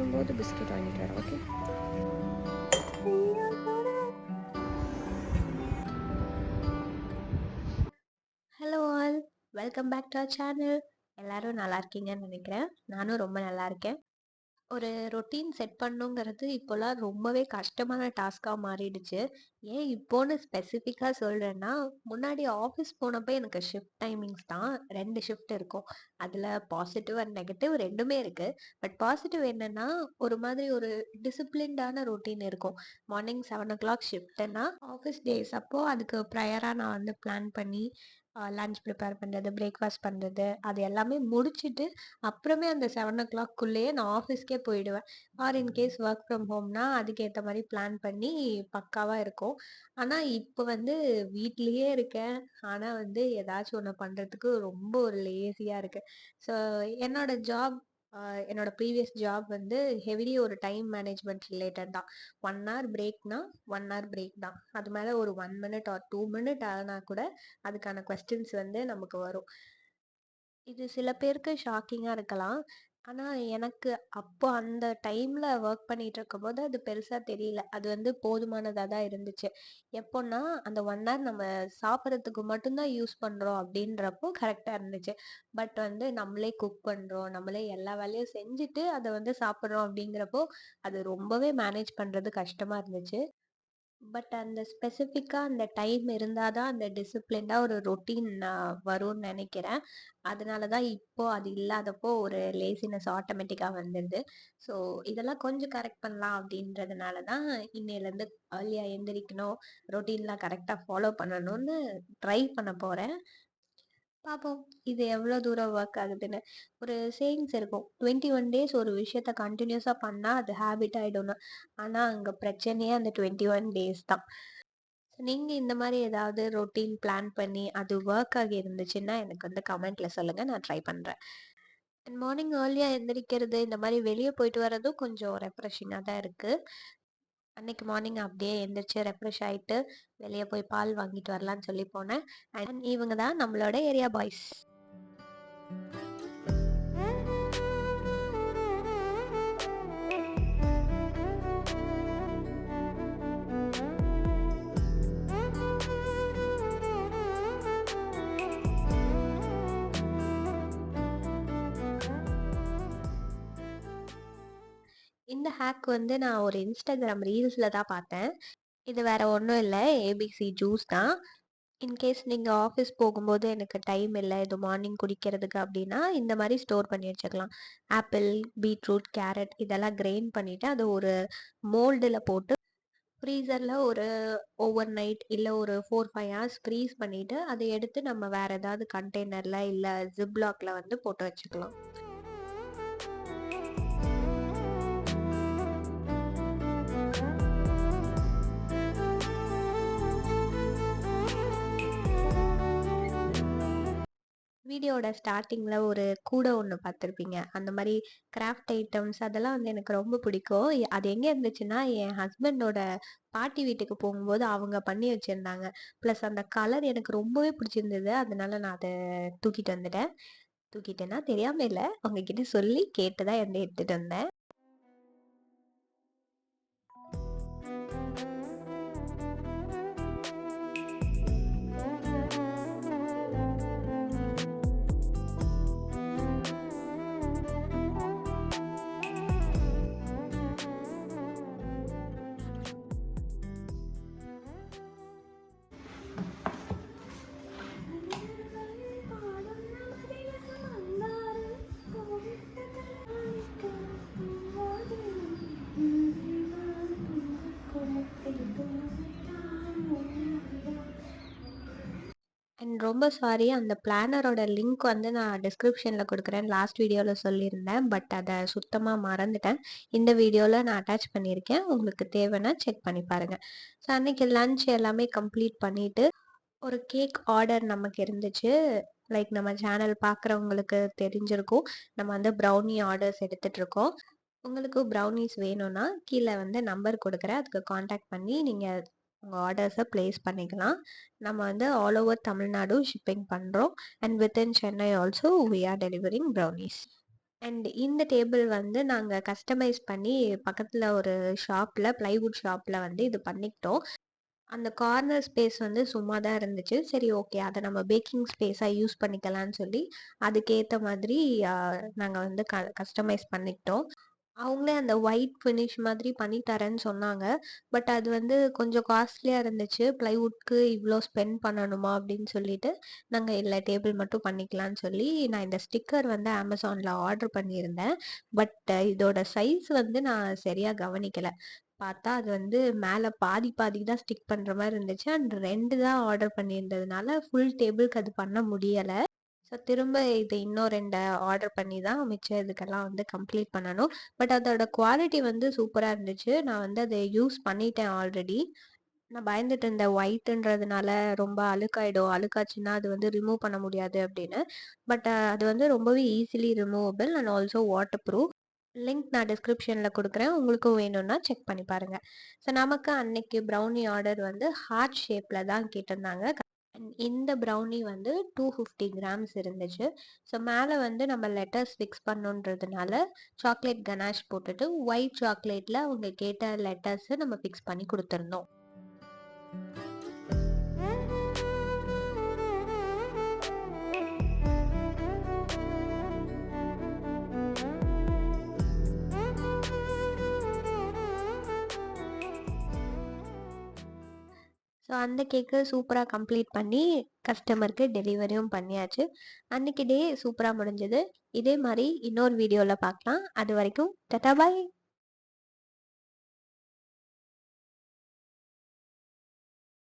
வரும்போது பிஸ்கெட் வாங்கிட்டு வரேன். Okay. Hello all, welcome back to our channel. எல்லாரும் நல்லா இருக்கீங்கன்னு நினைக்கிறேன். நானும் ரொம்ப நல்லா இருக்கேன். ஒரு ரொட்டீன் செட் பண்ணுங்கிறது இப்போலாம் ரொம்பவே கஷ்டமான டாஸ்க்கா மாறிடுச்சு. ஏன் இப்போன்னு ஸ்பெசிஃபிக்கா சொல்றேன்னா, முன்னாடி ஆஃபீஸ் போனப்ப எனக்கு ஷிஃப்ட் டைமிங்ஸ் தான் 2 ஷிஃப்ட் இருக்கும். அதுல பாசிட்டிவ் அண்ட் நெகட்டிவ் 2மே இருக்கு. பட் பாசிட்டிவ் என்னன்னா, ஒரு மாதிரி ஒரு டிசிப்ளின்டான ரொட்டீன் இருக்கும். மார்னிங் 7:00 ஷிஃப்ட்னா, ஆஃபீஸ் டேஸ் அப்போ அதுக்கு ப்ரையரா நான் வந்து பிளான் பண்ணி, லஞ்ச் ப்ரிப்பேர் பண்றது, பிரேக்ஃபாஸ்ட் பண்றது, அது எல்லாமே முடிச்சுட்டு அப்புறமே அந்த 7:00க்குள்ளேயே நான் ஆஃபீஸ்க்கே போயிடுவேன். ஆர் இன்கேஸ் ஒர்க் ஃப்ரம் ஹோம்னா அதுக்கேத்த மாரி பிளான் பண்ணி பக்காவா இருக்கும். ஆனா, இப்ப வந்து வீட்லயே இருக்கேன். ஆனா வந்து ஏதாச்சும் ஒண்ணு பண்றதுக்கு ரொம்ப ஒரு லேசியா இருக்கு. ஸோ என்னோட ஜாப் என்னோட ப்ரீவியஸ் ஜாப் வந்து ஹெவிலி ஒரு டைம் மேனேஜ்மென்ட் ரிலேட்டட் தான். 1 ஹவர் பிரேக்னா 1 ஹவர் பிரேக் தான். அது மேல ஒரு 1 மினிட் ஆர் 2 மினிட் ஆனா கூட அதுக்கான கொஸ்டின்ஸ் வந்து நமக்கு வரும். இது சில பேருக்கு ஷாக்கிங்கா இருக்கலாம். ஆனா, எனக்கு அப்போ அந்த டைம்ல வொர்க் பண்ணிட்டு இருக்கும்போது அது பெருசா தெரியல. அது வந்து போதுமானதா தான் இருந்துச்சு. எப்போன்னா, அந்த 1 ஹவர் நம்ம சாப்பிடறதுக்கு மட்டும் தான் யூஸ் பண்றோம் அப்படின்றப்போ கரெக்ட்டா இருந்துச்சு. பட் வந்து நம்மளே குக் பண்றோம், நம்மளே எல்லா வேலையும் செஞ்சுட்டு அத வந்து சாப்பிடுறோம் அப்படிங்கிறப்போ, அது ரொம்பவே மேனேஜ் பண்றது கஷ்டமா இருந்துச்சு. பட் அந்த ஸ்பெசிஃபிக்கா அந்த டைம் இருந்தா தான் அந்த டிசிப்ளின்டா ஒரு ரொட்டீன் வரும்னு நெனைக்கிறேன். அதனால தான் இப்போ அது இல்லாதப்போ ஒரு லேசினஸ் ஆட்டோமேட்டிக்கா வந்துடுது. ஸோ இதெல்லாம் கொஞ்சம் கரெக்ட் பண்ணலாம் அப்படின்றதுனால தான் இன்னையிலேருந்து ஏர்லியா எந்திரிக்கணும், ரொட்டீன்லாம் கரெக்ட்டா ஃபாலோ பண்ணணும்னு ட்ரை பண்ண போறேன். பாப்போம். இது எவ்வளோ தூரம் ஒர்க் ஆகுதுன்னு. ஒரு சேயிங்ஸ் இருக்கும். 21 டேஸ் ஒரு விஷயத்த கன்டினியூஸா பண்ணா அது ஹேபிட் ஆயிடும்னு. ஆனா அங்க பிரச்சனையே அந்த 21 டேஸ் தான். நீங்க இந்த மாரி ஏதாவது ரொட்டீன் பிளான் பண்ணி அது ஒர்க் ஆகி இருந்துச்சுன்னா எனக்கு வந்து கமெண்ட்ல சொல்லுங்க. நான் ட்ரை பண்றேன். அண்ட் மார்னிங் ஏர்லியா எந்திரிக்கிறது, இந்த மாரி வெளிய போயிட்டு வரதும் கொஞ்சம் ரெஃப்ரெஷிங்கா தான் இருக்கு. அன்னைக்கு மார்னிங் அப்படியே எந்திரிச்சு ரெஃப்ரெஷ் ஆயிட்டு, வெளிய போய் பால் வாங்கிட்டு வரலான்னு சொல்லி போனேன். அண்ட் இவங்க தான் நம்மளோட ஏரியா பாய்ஸ். இந்த ஹேக் வந்து நான் ஒரு Instagram ரீல்ஸ்ல தான் பார்த்தேன். இது வேற ஒண்ணும் இல்ல. ஏபிசி ஜூஸ் தான். இன்கேஸ் நீங்க ஆஃபீஸ் போகும்போது எனக்கு டைம் இல்ல, இது மார்னிங் குடிக்கிறதுக்கு அப்டின்னா, இந்த மாரி ஸ்டோர் பண்ணி வச்சுக்கலாம். ஆப்பிள், பீட்ரூட், கேரட் இதெல்லாம் கிரைண்ட் பண்ணிட்டு, அத ஒரு மோல்டுல போட்டு ஃப்ரீசர்ல ஒரு ஓவர் நைட் இல்ல ஒரு 4, 5 ஹார்ஸ் ஃப்ரீஸ் பண்ணிட்டு, அத எடுத்து நம்ம வேற ஏதாவது கண்டெய்னர்ல இல்ல ஜிப்லாக்ல வந்து போட்டு வச்சுக்கலாம். வீடியோவோட ஸ்டார்ட்டிங்ல ஒரு கூட ஒண்ணு பார்த்துருப்பீங்க. அந்த மாரி கிராஃப்ட் ஐட்டம்ஸ் அதெல்லாம் வந்து எனக்கு ரொம்ப பிடிக்கும். அது எங்க இருந்துச்சுன்னா, என் ஹஸ்பண்டோட பாட்டி வீட்டுக்கு போகும்போது அவங்க பண்ணி வச்சிருந்தாங்க. ப்ளஸ் அந்த கலர் எனக்கு ரொம்பவே பிடிச்சிருந்தது. அதனால நான் அத தூக்கிட்டு வந்துட்டேன். தூக்கிட்டேன்னா தெரியாம இல்ல. உங்ககிட்ட சொல்லி கேட்டு தான் வந்து எடுத்துட்டு வந்தேன். அண்ட் ரொம்ப சாரி அந்த பிளானரோட லிங்க் வந்து நான் டிஸ்கிரிப்ஷன்ல குடுக்குறேன். லாஸ்ட் வீடியோல சொல்லியிருந்தேன். பட் அத சுத்தமா மறந்துட்டேன். இந்த வீடியோல நான் அட்டாச் பண்ணியிருக்கேன். உங்களுக்கு தேவைன்னா செக் பண்ணி பாருங்க. ஸோ அன்னைக்கு லஞ்ச் எல்லாமே கம்ப்ளீட் பண்ணிட்டு, ஒரு கேக் ஆர்டர் நமக்கு இருந்துச்சு. லைக் நம்ம சேனல் பார்க்குறவங்களுக்கு தெரிஞ்சிருக்கும். நம்ம வந்து ப்ரௌனி ஆர்டர்ஸ் எடுத்துட்டுருக்கோம். உங்களுக்கு ப்ரௌனீஸ் வேணும்னா, கீழ வந்து நம்பர் குடுக்குறேன். அதுக்கு கான்டாக்ட் பண்ணி நீங்க உங்க ஆர்டர்ஸ பிளேஸ் பண்ணிக்கலாம். நம்ம வந்து ஆல் ஓவர் தமிழ்நாடு ஷிப்பிங் பண்றோம். And within Chennai also we are delivering brownies. And இந்த டேபிள் வந்து நாங்க கஸ்டமைஸ் பண்ணி பக்கத்துல ஒரு ஷாப்ல பிளைவுட் ஷாப்ல வந்து இது பண்ணிக்கிட்டோம். அந்த கார்னர் ஸ்பேஸ் வந்து சும்மா தான் இருந்துச்சு. சரி ஓகே. அத நம்ம பேக்கிங் ஸ்பேஸா யூஸ் பண்ணிக்கலான்னு சொல்லி, அதுக்கேத்த மாதிரி அ நாங்க வந்து கஸ்டமைஸ் பண்ணிக்கிட்டோம். அவங்களே அந்த ஒயிட் ஃபினிஷ் மாதிரி பண்ணி தரேன்னு சொன்னாங்க. பட் அது வந்து கொஞ்சம் காஸ்ட்லியா இருந்துச்சு. ப்ளைவுட்க்கு இவ்ளோ ஸ்பெண்ட் பண்ணணுமா? அப்படின்னு சொல்லிட்டு, நாங்க இல்ல டேபிள் மட்டும் பண்ணிக்கலான்னு சொல்லி, நான் இந்த ஸ்டிக்கர் வந்து Amazonல ஆர்டர் பண்ணியிருந்தேன். பட் இதோட சைஸ் வந்து நான் சரியா கவனிக்கல. பார்த்தா அது வந்து மேல பாதி பாதி தான் ஸ்டிக் பண்ற மாரி இருந்துச்சு. அண்ட் 2 தான் ஆர்டர் பண்ணியிருந்ததுனால, ஃபுல் டேபிள்க்கு அது பண்ண முடியல. ஸோ திரும்ப இது இன்னும் 2 ஆர்டர் பண்ணி தான் மிச்சம் இதுக்கெல்லாம் வந்து கம்ப்ளீட் பண்ணணும். பட் அதோட குவாலிட்டி வந்து சூப்பரா இருந்துச்சு. நான் வந்து அத யூஸ் பண்ணிட்டேன் ஆல்ரெடி. நான் பயந்துட்டு இருந்தேன் ஒயிட்ன்றதுனால ரொம்ப அழுக்காயிடும். அழுக்காச்சுன்னா அது வந்து ரிமூவ் பண்ண முடியாது அப்படின்னு. பட் அது வந்து ரொம்பவே easily removable and also water proof. Link நான் டிஸ்கிரிப்ஷன்ல குடுக்குறேன். உங்களுக்கும் வேணும்னா செக் பண்ணி பாருங்க. ஸோ நமக்கு அன்னைக்கு ப்ரௌனி ஆர்டர் வந்து ஹார்ட் ஷேப்ல தான் கேட்டிருந்தாங்க. அண்ட் இந்த ப்ரௌனி வந்து 250 கிராம்ஸ் இருந்துச்சு. ஸோ மேல வந்து நம்ம லெட்டர்ஸ் ஃபிக்ஸ் பண்ணணுன்றதுனால சாக்லேட் கனாஷ் போட்டுட்டு ஒயிட் சாக்லேட்ல அவங்க கேட்ட லெட்டர்ஸ நம்ம ஃபிக்ஸ் பண்ணி குடுத்துருந்தோம். ஸோ அந்த கேக்க சூப்பரா கம்ப்ளீட் பண்ணி கஸ்டமருக்கு டெலிவரியும் பண்ணியாச்சு. அன்னைக்கு டே சூப்பரா முடிஞ்சது. இதே மாரி இன்னொரு வீடியோல பார்க்கலாம். அதுவரைக்கும் டாடா பாய்.